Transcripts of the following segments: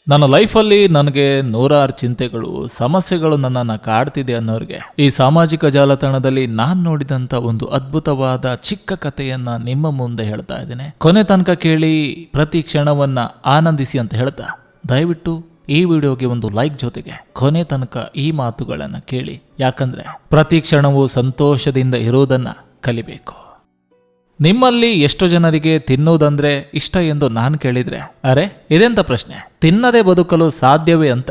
ನನ್ನ ಲೈಫಲ್ಲಿ ನನಗೆ ನೂರಾರು ಚಿಂತೆಗಳು ಸಮಸ್ಯೆಗಳು ನನ್ನನ್ನು ಕಾಡ್ತಿದೆ ಅನ್ನೋರಿಗೆ ಈ ಸಾಮಾಜಿಕ ಜಾಲತಾಣದಲ್ಲಿ ನಾನು ನೋಡಿದಂಥ ಒಂದು ಅದ್ಭುತವಾದ ಚಿಕ್ಕ ಕಥೆಯನ್ನ ನಿಮ್ಮ ಮುಂದೆ ಹೇಳ್ತಾ ಇದ್ದೇನೆ. ಕೊನೆ ತನಕ ಕೇಳಿ ಪ್ರತಿ ಕ್ಷಣವನ್ನ ಆನಂದಿಸಿ ಅಂತ ಹೇಳ್ತಾ ದಯವಿಟ್ಟು ಈ ವಿಡಿಯೋಗೆ ಒಂದು ಲೈಕ್ ಜೊತೆಗೆ ಕೊನೆ ತನಕ ಈ ಮಾತುಗಳನ್ನು ಕೇಳಿ. ಯಾಕಂದ್ರೆ ಪ್ರತಿ ಕ್ಷಣವೂ ಸಂತೋಷದಿಂದ ಇರುವುದನ್ನ ಕಲಿಬೇಕು. ನಿಮ್ಮಲ್ಲಿ ಎಷ್ಟು ಜನರಿಗೆ ತಿನ್ನುವುದಂದ್ರೆ ಇಷ್ಟ ಎಂದು ನಾನು ಕೇಳಿದ್ರೆ ಅರೆ ಇದೆಂತ ಪ್ರಶ್ನೆ, ತಿನ್ನದೆ ಬದುಕಲು ಸಾಧ್ಯವೇ ಅಂತ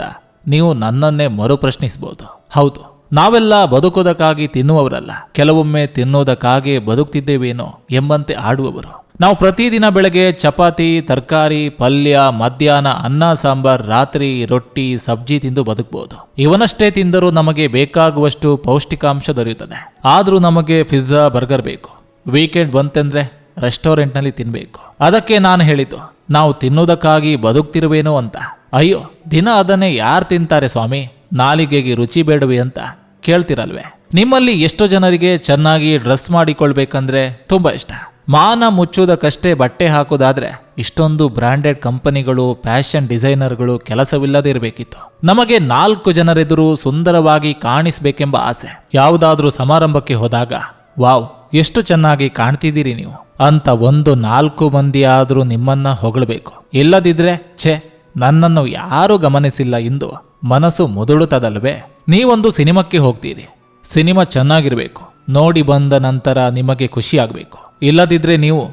ನೀವು ನನ್ನನ್ನೇ ಮರುಪ್ರಶ್ನಿಸಬಹುದು. ಹೌದು, ನಾವೆಲ್ಲ ಬದುಕೋದಕ್ಕಾಗಿ ತಿನ್ನುವವರಲ್ಲ, ಕೆಲವೊಮ್ಮೆ ತಿನ್ನೋದಕ್ಕಾಗಿ ಬದುಕ್ತಿದ್ದೇವೇನೋ ಎಂಬಂತೆ ಆಡುವವರು. ನಾವು ಪ್ರತಿದಿನ ಬೆಳಗ್ಗೆ ಚಪಾತಿ, ತರಕಾರಿ, ಪಲ್ಯ, ಮಧ್ಯಾಹ್ನ ಅನ್ನ ಸಾಂಬಾರ್, ರಾತ್ರಿ ರೊಟ್ಟಿ, ಸಬ್ಜಿ ತಿಂದು ಬದುಕಬಹುದು. ಇವನಷ್ಟೇ ತಿಂದರೂ ನಮಗೆ ಬೇಕಾಗುವಷ್ಟು ಪೌಷ್ಟಿಕಾಂಶ ದೊರೆಯುತ್ತದೆ. ಆದರೂ ನಮಗೆ ಪಿಜ್ಜಾ, ಬರ್ಗರ್ ಬೇಕು. ವೀಕೆಂಡ್ ಬಂತೆಂದ್ರೆ ರೆಸ್ಟೋರೆಂಟ್ನಲ್ಲಿ ತಿನ್ನಬೇಕು. ಅದಕ್ಕೆ ನಾನು ಹೇಳಿದ್ದು, ನಾವು ತಿನ್ನೋದಕ್ಕಾಗಿ ಬದುಕ್ತಿರುವೇನೋ ಅಂತ. ಅಯ್ಯೋ, ದಿನ ಅದನ್ನೇ ಯಾರು ತಿಂತಾರೆ ಸ್ವಾಮಿ, ನಾಲಿಗೆಗೆ ರುಚಿ ಬೇಡವೆ ಅಂತ ಕೇಳ್ತಿರಲ್ವೇ? ನಿಮ್ಮಲ್ಲಿ ಎಷ್ಟು ಜನರಿಗೆ ಚೆನ್ನಾಗಿ ಡ್ರೆಸ್ ಮಾಡಿಕೊಳ್ಬೇಕಂದ್ರೆ ತುಂಬಾ ಇಷ್ಟ. ಮಾನ ಮುಚ್ಚುವುದಕ್ಕಷ್ಟೇ ಬಟ್ಟೆ ಹಾಕೋದಾದ್ರೆ ಇಷ್ಟೊಂದು ಬ್ರಾಂಡೆಡ್ ಕಂಪನಿಗಳು, ಫ್ಯಾಷನ್ ಡಿಸೈನರ್ಗಳು ಕೆಲಸವಿಲ್ಲದೆ ಇರಬೇಕಿತ್ತು. ನಮಗೆ 4 ಜನರೆದುರು ಸುಂದರವಾಗಿ ಕಾಣಿಸ್ಬೇಕೆಂಬ ಆಸೆ. ಯಾವುದಾದ್ರೂ ಸಮಾರಂಭಕ್ಕೆ ಹೋದಾಗ ವಾವ್ ಎಷ್ಟು ಚೆನ್ನಾಗಿ ಕಾಣ್ತಿದ್ದೀರಿ ನೀವು ಅಂತ ಒಂದು 4 ಮಂದಿ ಆದರೂ ನಿಮ್ಮನ್ನ ಹೊಗಳಬೇಕು. ಇಲ್ಲದಿದ್ರೆ ಛೇ ನನ್ನನ್ನು ಯಾರೂ ಗಮನಿಸಿಲ್ಲ ಎಂದು ಮನಸ್ಸು ಮುದುಡುತ್ತದಲ್ವೇ? ನೀವೊಂದು ಸಿನಿಮಾಕ್ಕೆ ಹೋಗ್ತೀರಿ, ಸಿನಿಮಾ ಚೆನ್ನಾಗಿರ್ಬೇಕು, ನೋಡಿ ಬಂದ ನಂತರ ನಿಮಗೆ ಖುಷಿಯಾಗಬೇಕು. ಇಲ್ಲದಿದ್ರೆ ನೀವು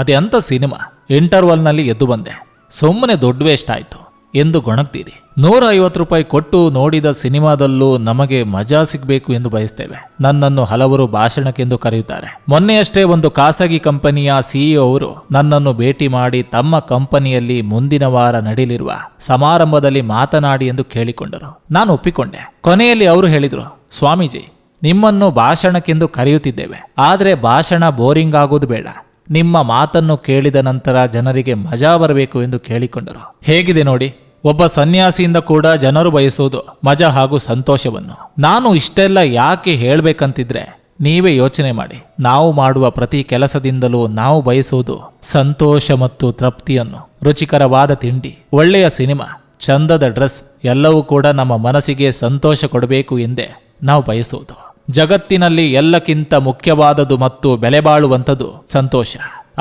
ಅದೇ ಅಂತ ಸಿನಿಮಾ, ಇಂಟರ್ವಲ್ನಲ್ಲಿ ಎದ್ದು ಬಂದೆ, ಸುಮ್ಮನೆ ದುಡ್ಡು ವೇಸ್ಟ್ ಆಯ್ತು ಎಂದು ಗೊಣಗ್ತೀರಿ. 150 ರೂಪಾಯಿ ಕೊಟ್ಟು ನೋಡಿದ ಸಿನಿಮಾದಲ್ಲೂ ನಮಗೆ ಮಜಾ ಸಿಗಬೇಕು ಎಂದು ಬಯಸ್ತೇವೆ. ನನ್ನನ್ನು ಹಲವರು ಭಾಷಣಕ್ಕೆಂದು ಕರೆಯುತ್ತಾರೆ. ಮೊನ್ನೆಯಷ್ಟೇ ಒಂದು ಖಾಸಗಿ ಕಂಪನಿಯ ಸಿಇಒ ಅವರು ನನ್ನನ್ನು ಭೇಟಿ ಮಾಡಿ ತಮ್ಮ ಕಂಪನಿಯಲ್ಲಿ ಮುಂದಿನ ವಾರ ನಡೆಯಲಿರುವ ಸಮಾರಂಭದಲ್ಲಿ ಮಾತನಾಡಿ ಎಂದು ಕೇಳಿಕೊಂಡರು. ನಾನು ಒಪ್ಪಿಕೊಂಡೆ. ಕೊನೆಯಲ್ಲಿ ಅವರು ಹೇಳಿದರು, ಸ್ವಾಮೀಜಿ, ನಿಮ್ಮನ್ನು ಭಾಷಣಕ್ಕೆಂದು ಕರೆಯುತ್ತಿದ್ದೇವೆ, ಆದರೆ ಭಾಷಣ ಬೋರಿಂಗ್ ಆಗೋದು ಬೇಡ, ನಿಮ್ಮ ಮಾತನ್ನು ಕೇಳಿದ ನಂತರ ಜನರಿಗೆ ಮಜಾ ಬರಬೇಕು ಎಂದು ಕೇಳಿಕೊಂಡರು. ಹೇಗಿದೆ ನೋಡಿ, ಒಬ್ಬ ಸನ್ಯಾಸಿಯಿಂದ ಕೂಡ ಜನರು ಬಯಸೋದು ಮಜಾ ಹಾಗೂ ಸಂತೋಷವನ್ನು. ನಾನು ಇಷ್ಟೆಲ್ಲ ಯಾಕೆ ಹೇಳ್ಬೇಕಂತಿದ್ರೆ ನೀವೇ ಯೋಚನೆ ಮಾಡಿ. ನಾವು ಮಾಡುವ ಪ್ರತಿ ಕೆಲಸದಿಂದಲೂ ನಾವು ಬಯಸೋದು ಸಂತೋಷ ಮತ್ತು ತೃಪ್ತಿಯನ್ನು. ರುಚಿಕರವಾದ ತಿಂಡಿ, ಒಳ್ಳೆಯ ಸಿನಿಮಾ, ಚಂದದ ಡ್ರೆಸ್ ಎಲ್ಲವೂ ಕೂಡ ನಮ್ಮ ಮನಸ್ಸಿಗೆ ಸಂತೋಷ ಕೊಡಬೇಕು ಎಂದೇ ನಾವು ಬಯಸೋದು. ಜಗತ್ತಿನಲ್ಲಿ ಎಲ್ಲಕ್ಕಿಂತ ಮುಖ್ಯವಾದದ್ದು ಮತ್ತು ಬೆಲೆ ಬಾಳುವಂಥದ್ದು ಸಂತೋಷ.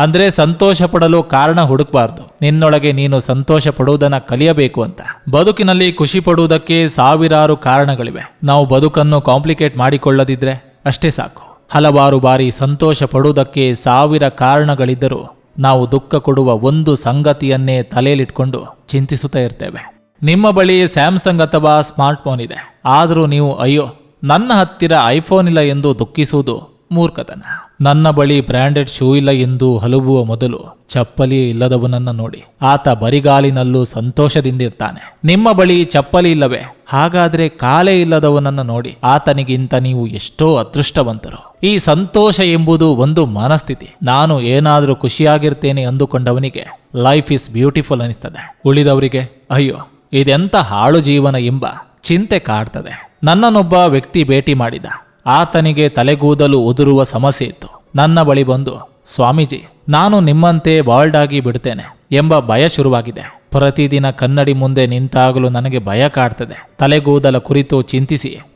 ಅಂದ್ರೆ ಸಂತೋಷ ಪಡಲು ಕಾರಣ ಹುಡುಕಬಾರ್ದು, ನಿನ್ನೊಳಗೆ ನೀನು ಸಂತೋಷ ಪಡುವುದನ್ನ ಕಲಿಯಬೇಕು ಅಂತ. ಬದುಕಿನಲ್ಲಿ ಖುಷಿ ಪಡುವುದಕ್ಕೆ ಸಾವಿರಾರು ಕಾರಣಗಳಿವೆ. ನಾವು ಬದುಕನ್ನು ಕಾಂಪ್ಲಿಕೇಟ್ ಮಾಡಿಕೊಳ್ಳದಿದ್ರೆ ಅಷ್ಟೇ ಸಾಕು. ಹಲವಾರು ಬಾರಿ ಸಂತೋಷ ಪಡುವುದಕ್ಕೆ 1000 ಕಾರಣಗಳಿದ್ದರೂ ನಾವು ದುಃಖ ಕೊಡುವ ಒಂದು ಸಂಗತಿಯನ್ನೇ ತಲೆಯಲ್ಲಿಟ್ಕೊಂಡು ಚಿಂತಿಸುತ್ತಾ ಇರ್ತೇವೆ. ನಿಮ್ಮ ಬಳಿ ಸ್ಯಾಮ್ಸಂಗ್ ಅಥವಾ ಸ್ಮಾರ್ಟ್ ಫೋನ್ ಇದೆ, ಆದರೂ ನೀವು ಅಯ್ಯೋ ನನ್ನ ಹತ್ತಿರ ಐಫೋನ್ ಇಲ್ಲ ಎಂದು ದುಃಖಿಸುವುದು ಮೂರ್ಖತನ. ನನ್ನ ಬಳಿ ಬ್ರ್ಯಾಂಡೆಡ್ ಶೂ ಇಲ್ಲ ಎಂದು ಹಲವುವ ಮೊದಲು ಚಪ್ಪಲಿ ಇಲ್ಲದವನನ್ನ ನೋಡಿ ಆತ ಬರಿಗಾಲಿನಲ್ಲೂ ಸಂತೋಷದಿಂದಿರ್ತಾನೆ. ನಿಮ್ಮ ಬಳಿ ಚಪ್ಪಲಿ ಇಲ್ಲವೇ? ಹಾಗಾದ್ರೆ ಕಾಲೇ ಇಲ್ಲದವನನ್ನ ನೋಡಿ ಆತನಿಗಿಂತ ನೀವು ಎಷ್ಟೋ ಅದೃಷ್ಟವಂತರು. ಈ ಸಂತೋಷ ಎಂಬುದು ಒಂದು ಮನಸ್ಥಿತಿ. ನಾನು ಏನಾದರೂ ಖುಷಿಯಾಗಿರ್ತೇನೆ ಅಂದುಕೊಂಡವನಿಗೆ ಲೈಫ್ ಇಸ್ ಬ್ಯೂಟಿಫುಲ್ ಅನಿಸ್ತದೆ. ಉಳಿದವರಿಗೆ ಅಯ್ಯೋ ಇದೆಂತ ಹಾಳು ಜೀವನ ಎಂಬ ಚಿಂತೆ ಕಾಡ್ತದೆ. ನನ್ನನ್ನೊಬ್ಬ ವ್ಯಕ್ತಿ ಭೇಟಿ ಮಾಡಿದ. ಆತನಿಗೆ ತಲೆಗೂದಲು ಉದುರುವ ಸಮಸ್ಯೆ ಇತ್ತು. ನನ್ನ ಬಳಿ ಬಂದು, ಸ್ವಾಮೀಜಿ, ನಾನು ನಿಮ್ಮಂತೆ ಬಾಲ್ಡ್ ಆಗಿ ಬಿಡ್ತೇನೆ ಎಂಬ ಭಯ ಶುರುವಾಗಿದೆ. ಪ್ರತಿದಿನ ಕನ್ನಡಿ ಮುಂದೆ ನಿಂತಾಗಲೂ ನನಗೆ ಭಯ ಕಾಡ್ತದೆ. ತಲೆಗೂದಲ ಕುರಿತು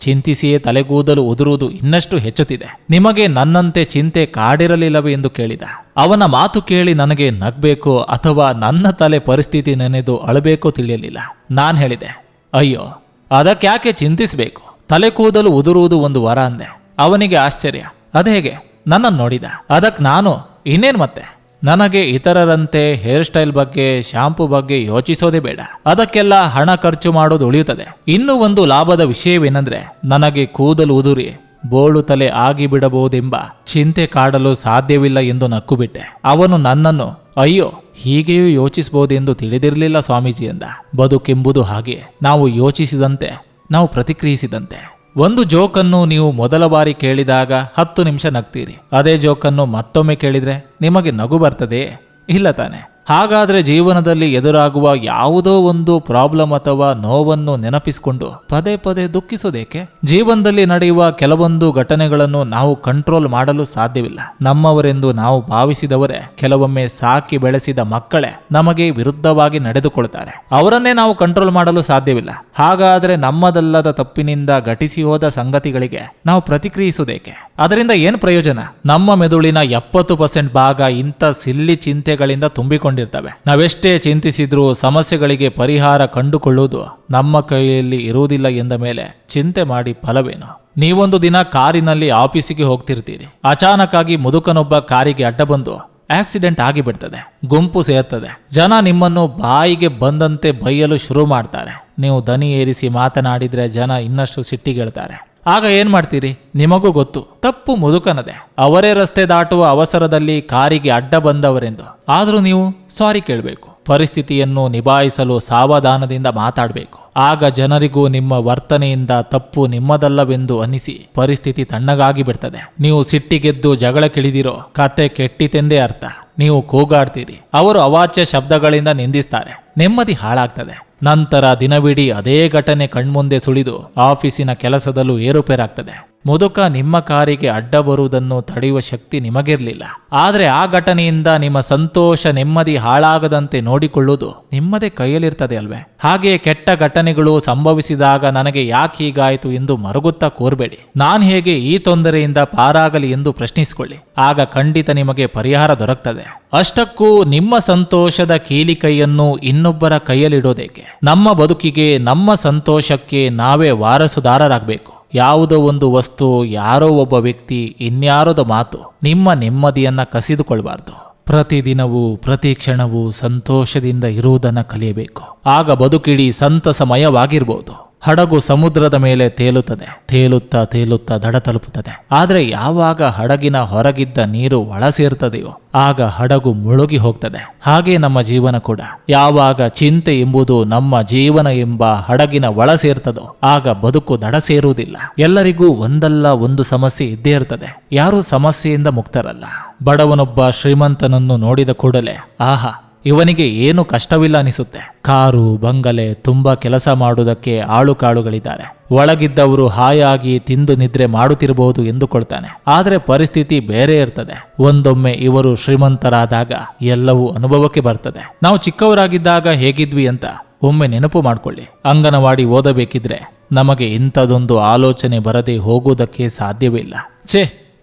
ಚಿಂತಿಸಿಯೇ ತಲೆಗೂದಲು ಉದುರುವುದು ಇನ್ನಷ್ಟು ಹೆಚ್ಚುತ್ತಿದೆ. ನಿಮಗೆ ನನ್ನಂತೆ ಚಿಂತೆ ಕಾಡಿರಲಿಲ್ಲವೇ ಎಂದು ಕೇಳಿದ. ಅವನ ಮಾತು ಕೇಳಿ ನನಗೆ ನಗ್ಬೇಕೋ ಅಥವಾ ನನ್ನ ತಲೆ ಪರಿಸ್ಥಿತಿ ನೆನೆದು ಅಳಬೇಕೋ ತಿಳಿಯಲಿಲ್ಲ. ನಾನು ಹೇಳಿದೆ, ಅಯ್ಯೋ ಅದಕ್ಯಾಕೆ ಚಿಂತಿಸಬೇಕು, ತಲೆ ಕೂದಲು ಉದುರುವುದು ಒಂದು ವರ ಅಂದೆ. ಅವನಿಗೆ ಆಶ್ಚರ್ಯ. ಅದೇಗೆ? ನನ್ನನ್ನು ನೋಡಿದ. ಅದಕ್ಕೆ ನಾನು ಇನ್ನೇನು ಮತ್ತೆ, ನನಗೆ ಇತರರಂತೆ ಹೇರ್ ಸ್ಟೈಲ್ ಬಗ್ಗೆ, ಶಾಂಪೂ ಬಗ್ಗೆ ಯೋಚಿಸೋದೇ ಬೇಡ, ಅದಕ್ಕೆಲ್ಲ ಹಣ ಖರ್ಚು ಮಾಡೋದು ಉಳಿಯುತ್ತದೆ. ಇನ್ನೂ ಒಂದು ಲಾಭದ ವಿಷಯವೇನೆಂದ್ರೆ ನನಗೆ ಕೂದಲು ಉದುರಿ ಬೋಳು ತಲೆ ಆಗಿಬಿಡಬಹುದೆಂಬ ಚಿಂತೆ ಕಾಡಲು ಸಾಧ್ಯವಿಲ್ಲ ಎಂದು ನಕ್ಕು ಬಿಟ್ಟೆ. ಅವನು ನನ್ನನ್ನು ಅಯ್ಯೋ ಹೀಗೆಯೂ ಯೋಚಿಸಬಹುದೆಂದು ತಿಳಿದಿರಲಿಲ್ಲ ಸ್ವಾಮೀಜಿ ಎಂದ. ಬದುಕೆಂಬುದು ಹಾಗೆ, ನಾವು ಯೋಚಿಸಿದಂತೆ ನಾವು ಪ್ರತಿಕ್ರಿಯಿಸಿದಂತೆ. ಒಂದು ಜೋಕನ್ನು ನೀವು ಮೊದಲ ಬಾರಿ ಕೇಳಿದಾಗ 10 ನಿಮಿಷ ನಗ್ತೀರಿ. ಅದೇ ಜೋಕನ್ನು ಮತ್ತೊಮ್ಮೆ ಕೇಳಿದ್ರೆ ನಿಮಗೆ ನಗು ಬರ್ತದೆ? ಇಲ್ಲ ತಾನೆ? ಹಾಗಾದ್ರೆ ಜೀವನದಲ್ಲಿ ಎದುರಾಗುವ ಯಾವುದೋ ಒಂದು ಪ್ರಾಬ್ಲಮ್ ಅಥವಾ ನೋವನ್ನು ನೆನಪಿಸಿಕೊಂಡು ಪದೇ ಪದೇ ದುಃಖಿಸೋದೇಕೆ? ಜೀವನದಲ್ಲಿ ನಡೆಯುವ ಕೆಲವೊಂದು ಘಟನೆಗಳನ್ನು ನಾವು ಕಂಟ್ರೋಲ್ ಮಾಡಲು ಸಾಧ್ಯವಿಲ್ಲ. ನಮ್ಮವರೆಂದು ನಾವು ಭಾವಿಸಿದವರೇ ಕೆಲವೊಮ್ಮೆ ಸಾಕಿ ಬೆಳೆಸಿದ ಮಕ್ಕಳೇ ನಮಗೆ ವಿರುದ್ಧವಾಗಿ ನಡೆದುಕೊಳ್ತಾರೆ. ಅವರನ್ನೇ ನಾವು ಕಂಟ್ರೋಲ್ ಮಾಡಲು ಸಾಧ್ಯವಿಲ್ಲ. ಹಾಗಾದ್ರೆ ನಮ್ಮದಲ್ಲದ ತಪ್ಪಿನಿಂದ ಘಟಿಸಿ ಹೋದ ಸಂಗತಿಗಳಿಗೆ ನಾವು ಪ್ರತಿಕ್ರಿಯಿಸುವುದೇಕೆ? ಅದರಿಂದ ಏನು ಪ್ರಯೋಜನ? ನಮ್ಮ ಮೆದುಳಿನ 70% ಭಾಗ ಇಂಥ ಸಿಲ್ಲಿ ಚಿಂತೆಗಳಿಂದ ತುಂಬಿಕೊಂಡಿರ್ತವೆ. ನಾವೆಷ್ಟೇ ಚಿಂತಿಸಿದ್ರೂ ಸಮಸ್ಯೆಗಳಿಗೆ ಪರಿಹಾರ ಕಂಡುಕೊಳ್ಳುವುದು ನಮ್ಮ ಕೈಯಲ್ಲಿ ಇರುವುದಿಲ್ಲ ಎಂದ ಮೇಲೆ ಚಿಂತೆ ಮಾಡಿ ಫಲವೇನು? ನೀವೊಂದು ದಿನ ಕಾರಿನಲ್ಲಿ ಆಫೀಸಿಗೆ ಹೋಗ್ತಿರ್ತೀರಿ. ಅಚಾನಕ್ ಆಗಿ ಮುದುಕನೊಬ್ಬ ಕಾರಿಗೆ ಅಡ್ಡ ಬಂದು ಆಕ್ಸಿಡೆಂಟ್ ಆಗಿಬಿಡ್ತದೆ. ಗುಂಪು ಸೇರ್ತದೆ. ಜನ ನಿಮ್ಮನ್ನು ಬಾಯಿಗೆ ಬಂದಂತೆ ಬೈಯಲು ಶುರು ಮಾಡ್ತಾರೆ. ನೀವು ದನಿ ಏರಿಸಿ ಮಾತನಾಡಿದ್ರೆ ಜನ ಇನ್ನಷ್ಟು ಸಿಟ್ಟಿಗೆಳ್ತಾರೆ. ಆಗ ಏನ್ ಮಾಡ್ತೀರಿ? ನಿಮಗೂ ಗೊತ್ತು ತಪ್ಪು ಮುದುಕನದೆ. ಅವರೇ ರಸ್ತೆ ದಾಟುವ ಅವಸರದಲ್ಲಿ ಕಾರಿಗೆ ಅಡ್ಡ ಬಂದವರೆಂದು. ಆದ್ರೂ ನೀವು ಸಾರಿ ಕೇಳಬೇಕು. ಪರಿಸ್ಥಿತಿಯನ್ನು ನಿಭಾಯಿಸಲು ಸಾವಧಾನದಿಂದ ಮಾತಾಡಬೇಕು. ಆಗ ಜನರಿಗೂ ನಿಮ್ಮ ವರ್ತನೆಯಿಂದ ತಪ್ಪು ನಿಮ್ಮದಲ್ಲವೆಂದು ಅನ್ನಿಸಿ ಪರಿಸ್ಥಿತಿ ತಣ್ಣಗಾಗಿ ಬಿಡ್ತದೆ. ನೀವು ಸಿಟ್ಟಿಗೆದ್ದು ಜಗಳಕ್ಕಿಳಿದಿರೋ ಕತೆ ಕೆಟ್ಟಿತೆಂದೇ ಅರ್ಥ. ನೀವು ಕೂಗಾಡ್ತೀರಿ, ಅವರು ಅವಾಚ್ಯ ಶಬ್ದಗಳಿಂದ ನಿಂದಿಸ್ತಾರೆ, ನೆಮ್ಮದಿ ಹಾಳಾಗ್ತದೆ. ನಂತರ ದಿನವಿಡೀ ಅದೇ ಘಟನೆ ಕಣ್ಮುಂದೆ ಸುಳಿದು ಆಫೀಸಿನ ಕೆಲಸದಲ್ಲೂ ಏರುಪೇರಾಗ್ತದೆ. ಮುದುಕ ನಿಮ್ಮ ಕಾರಿಗೆ ಅಡ್ಡ ಬರುವುದನ್ನು ತಡೆಯುವ ಶಕ್ತಿ ನಿಮಗಿರಲಿಲ್ಲ. ಆದರೆ ಆ ಘಟನೆಯಿಂದ ನಿಮ್ಮ ಸಂತೋಷ ನೆಮ್ಮದಿ ಹಾಳಾಗದಂತೆ ನೋಡಿಕೊಳ್ಳುವುದು ನಿಮ್ಮದೇ ಕೈಯಲ್ಲಿರ್ತದೆ ಅಲ್ವೇ? ಹಾಗೆಯೇ ಕೆಟ್ಟ ಘಟನೆಗಳು ಸಂಭವಿಸಿದಾಗ ನನಗೆ ಯಾಕೆ ಹೀಗಾಯಿತು ಎಂದು ಮರುಗುತ್ತಾ ಕೂರಬೇಡಿ. ನಾನು ಹೇಗೆ ಈ ತೊಂದರೆಯಿಂದ ಪಾರಾಗಲಿ ಎಂದು ಪ್ರಶ್ನಿಸಿಕೊಳ್ಳಿ. ಆಗ ಖಂಡಿತ ನಿಮಗೆ ಪರಿಹಾರ ದೊರಕ್ತದೆ. ಅಷ್ಟಕ್ಕೂ ನಿಮ್ಮ ಸಂತೋಷದ ಕೀಲಿಕೈಯನ್ನು ಇನ್ನೊಬ್ಬರ ಕೈಯಲ್ಲಿಡೋದೇಕೆ? ನಮ್ಮ ಬದುಕಿಗೆ, ನಮ್ಮ ಸಂತೋಷಕ್ಕೆ ನಾವೇ ವಾರಸುದಾರರಾಗಬೇಕು. ಯಾವುದೋ ಒಂದು ವಸ್ತು, ಯಾರೋ ಒಬ್ಬ ವ್ಯಕ್ತಿ, ಇನ್ಯಾರೋದ ಮಾತು ನಿಮ್ಮ ನೆಮ್ಮದಿಯನ್ನ ಕಸಿದುಕೊಳ್ಬಾರ್ದು. ಪ್ರತಿದಿನವೂ ಪ್ರತಿ ಕ್ಷಣವೂ ಸಂತೋಷದಿಂದ ಇರುವುದನ್ನು ಕಲಿಯಬೇಕು. ಆಗ ಬದುಕಿಡೀ ಸಂತಸಮಯವಾಗಿರ್ಬೋದು. ಹಡಗು ಸಮುದ್ರದ ಮೇಲೆ ತೇಲುತ್ತದೆ. ತೇಲುತ್ತಾ ತೇಲುತ್ತಾ ದಡ ತಲುಪುತ್ತದೆ. ಆದರೆ ಯಾವಾಗ ಹಡಗಿನ ಹೊರಗಿದ್ದ ನೀರು ಒಳ ಸೇರ್ತದೆಯೋ ಆಗ ಹಡಗು ಮುಳುಗಿ ಹೋಗ್ತದೆ. ಹಾಗೆ ನಮ್ಮ ಜೀವನ ಕೂಡ. ಯಾವಾಗ ಚಿಂತೆ ಎಂಬುದು ನಮ್ಮ ಜೀವನ ಎಂಬ ಹಡಗಿನ ಒಳ ಸೇರ್ತದೋ ಆಗ ಬದುಕು ದಡ ಸೇರುವುದಿಲ್ಲ. ಎಲ್ಲರಿಗೂ ಒಂದಲ್ಲ ಒಂದು ಸಮಸ್ಯೆ ಇದ್ದೇ ಇರ್ತದೆ. ಯಾರೂ ಸಮಸ್ಯೆಯಿಂದ ಮುಕ್ತರಲ್ಲ. ಬಡವನೊಬ್ಬ ಶ್ರೀಮಂತನನ್ನು ನೋಡಿದ ಕೂಡಲೇ ಆಹಾ, ಇವನಿಗೆ ಏನು ಕಷ್ಟವಿಲ್ಲ ಅನಿಸುತ್ತೆ. ಕಾರು, ಬಂಗಲೆ, ತುಂಬಾ ಕೆಲಸ ಮಾಡುವುದಕ್ಕೆ ಆಳುಕಾಳುಗಳಿದ್ದಾರೆ. ಒಳಗಿದ್ದವರು ಹಾಯಾಗಿ ತಿಂದು ನಿದ್ರೆ ಮಾಡುತ್ತಿರಬಹುದು ಎಂದುಕೊಳ್ತಾನೆ. ಆದರೆ ಪರಿಸ್ಥಿತಿ ಬೇರೆ ಇರ್ತದೆ. ಒಂದೊಮ್ಮೆ ಇವರು ಶ್ರೀಮಂತರಾದಾಗ ಎಲ್ಲವೂ ಅನುಭವಕ್ಕೆ ಬರ್ತದೆ. ನಾವು ಚಿಕ್ಕವರಾಗಿದ್ದಾಗ ಹೇಗಿದ್ವಿ ಅಂತ ಒಮ್ಮೆ ನೆನಪು ಮಾಡ್ಕೊಳ್ಳಿ. ಅಂಗನವಾಡಿ ಓದಬೇಕಿದ್ರೆ ನಮಗೆ ಇಂಥದೊಂದು ಆಲೋಚನೆ ಬರದೆ ಹೋಗುವುದಕ್ಕೆ ಸಾಧ್ಯವೇ ಇಲ್ಲ.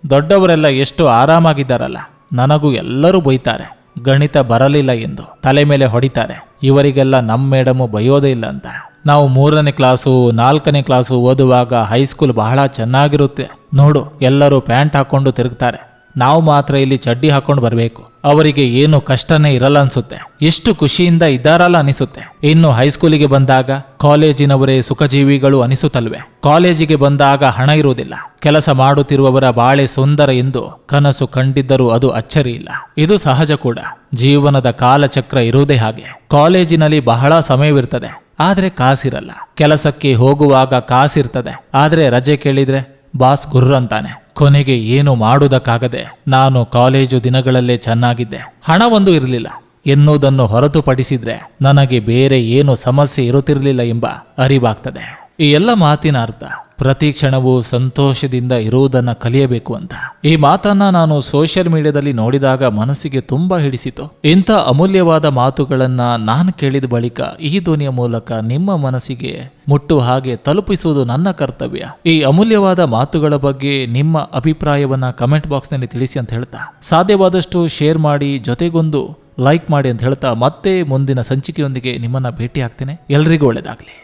ದೊಡ್ಡವರೆಲ್ಲ ಎಷ್ಟು ಆರಾಮಾಗಿದ್ದಾರಲ್ಲ. ನನಗೂ ಎಲ್ಲರೂ ಬೈತಾರೆ ಗಣಿತ ಬರಲಿಲ್ಲ ಎಂದು, ತಲೆ ಮೇಲೆ ಹೊಡಿತಾರೆ. ಇವರಿಗೆಲ್ಲ ನಮ್ಮ ಮೇಡಮು ಬೈಯೋದೇ ಇಲ್ಲ ಅಂತ. ನಾವು 3ನೇ ಕ್ಲಾಸು 4ನೇ ಕ್ಲಾಸು ಓದುವಾಗ ಹೈಸ್ಕೂಲ್ ಬಹಳ ಚೆನ್ನಾಗಿರುತ್ತೆ ನೋಡು, ಎಲ್ಲರೂ ಪ್ಯಾಂಟ್ ಹಾಕೊಂಡು ತಿರುಗ್ತಾರೆ. ನಾವು ಮಾತ್ರ ಇಲ್ಲಿ ಚಡ್ಡಿ ಹಾಕೊಂಡು ಬರಬೇಕು. ಅವರಿಗೆ ಏನು ಕಷ್ಟನೇ ಇರಲ್ಲ ಅನ್ಸುತ್ತೆ. ಎಷ್ಟು ಖುಷಿಯಿಂದ ಇದ್ದಾರಲ್ಲ ಅನಿಸುತ್ತೆ. ಇನ್ನು ಹೈಸ್ಕೂಲಿಗೆ ಬಂದಾಗ ಕಾಲೇಜಿನವರೇ ಸುಖಜೀವಿಗಳು ಅನಿಸುತ್ತಲ್ವೇ? ಕಾಲೇಜಿಗೆ ಬಂದಾಗ ಹಣ ಇರುವುದಿಲ್ಲ. ಕೆಲಸ ಮಾಡುತ್ತಿರುವವರ ಬಾಳೆ ಸುಂದರ ಎಂದು ಕನಸು ಕಂಡಿದ್ದರೂ ಅದು ಅಚ್ಚರಿ ಇಲ್ಲ. ಇದು ಸಹಜ ಕೂಡ. ಜೀವನದ ಕಾಲಚಕ್ರ ಇರುವುದೇ ಹಾಗೆ. ಕಾಲೇಜಿನಲ್ಲಿ ಬಹಳ ಸಮಯವಿರ್ತದೆ, ಆದ್ರೆ ಕಾಸಿರಲ್ಲ. ಕೆಲಸಕ್ಕೆ ಹೋಗುವಾಗ ಕಾಸಿರ್ತದೆ, ಆದ್ರೆ ರಜೆ ಕೇಳಿದ್ರೆ ಬಾಸ್ ಗುರ್ರ ಅಂತಾನೆ. ಕೊನೆಗೆ ಏನು ಮಾಡುವುದಕ್ಕಾಗದೆ ನಾನು ಕಾಲೇಜು ದಿನಗಳಲ್ಲೇ ಚೆನ್ನಾಗಿದ್ದೆ, ಹಣ ಒಂದು ಇರಲಿಲ್ಲ ಎನ್ನುವುದನ್ನು ಹೊರತುಪಡಿಸಿದ್ರೆ ನನಗೆ ಬೇರೆ ಏನು ಸಮಸ್ಯೆ ಇರುತ್ತಿರಲಿಲ್ಲ ಎಂಬ ಅರಿವಾಗ್ತದೆ. ಈ ಎಲ್ಲ ಮಾತಿನ ಅರ್ಥ ಪ್ರತಿ ಕ್ಷಣವೂ ಸಂತೋಷದಿಂದ ಇರುವುದನ್ನು ಕಲಿಯಬೇಕು ಅಂತ. ಈ ಮಾತನ್ನ ನಾನು ಸೋಷಿಯಲ್ ಮೀಡಿಯಾದಲ್ಲಿ ನೋಡಿದಾಗ ಮನಸ್ಸಿಗೆ ತುಂಬಾ ಹಿಡಿಸಿತು. ಇಂಥ ಅಮೂಲ್ಯವಾದ ಮಾತುಗಳನ್ನ ನಾನು ಕೇಳಿದ ಬಳಿಕ ಈ ಧ್ವನಿಯ ಮೂಲಕ ನಿಮ್ಮ ಮನಸ್ಸಿಗೆ ಮುಟ್ಟುವ ಹಾಗೆ ತಲುಪಿಸುವುದು ನನ್ನ ಕರ್ತವ್ಯ. ಈ ಅಮೂಲ್ಯವಾದ ಮಾತುಗಳ ಬಗ್ಗೆ ನಿಮ್ಮ ಅಭಿಪ್ರಾಯವನ್ನ ಕಮೆಂಟ್ ಬಾಕ್ಸ್ನಲ್ಲಿ ತಿಳಿಸಿ ಅಂತ ಹೇಳ್ತಾ, ಸಾಧ್ಯವಾದಷ್ಟು ಶೇರ್ ಮಾಡಿ, ಜೊತೆಗೊಂದು ಲೈಕ್ ಮಾಡಿ ಅಂತ ಹೇಳ್ತಾ ಮತ್ತೆ ಮುಂದಿನ ಸಂಚಿಕೆಯೊಂದಿಗೆ ನಿಮ್ಮನ್ನ ಭೇಟಿ ಆಗ್ತೇನೆ. ಎಲ್ರಿಗೂ ಒಳ್ಳೆಯದಾಗಲಿ.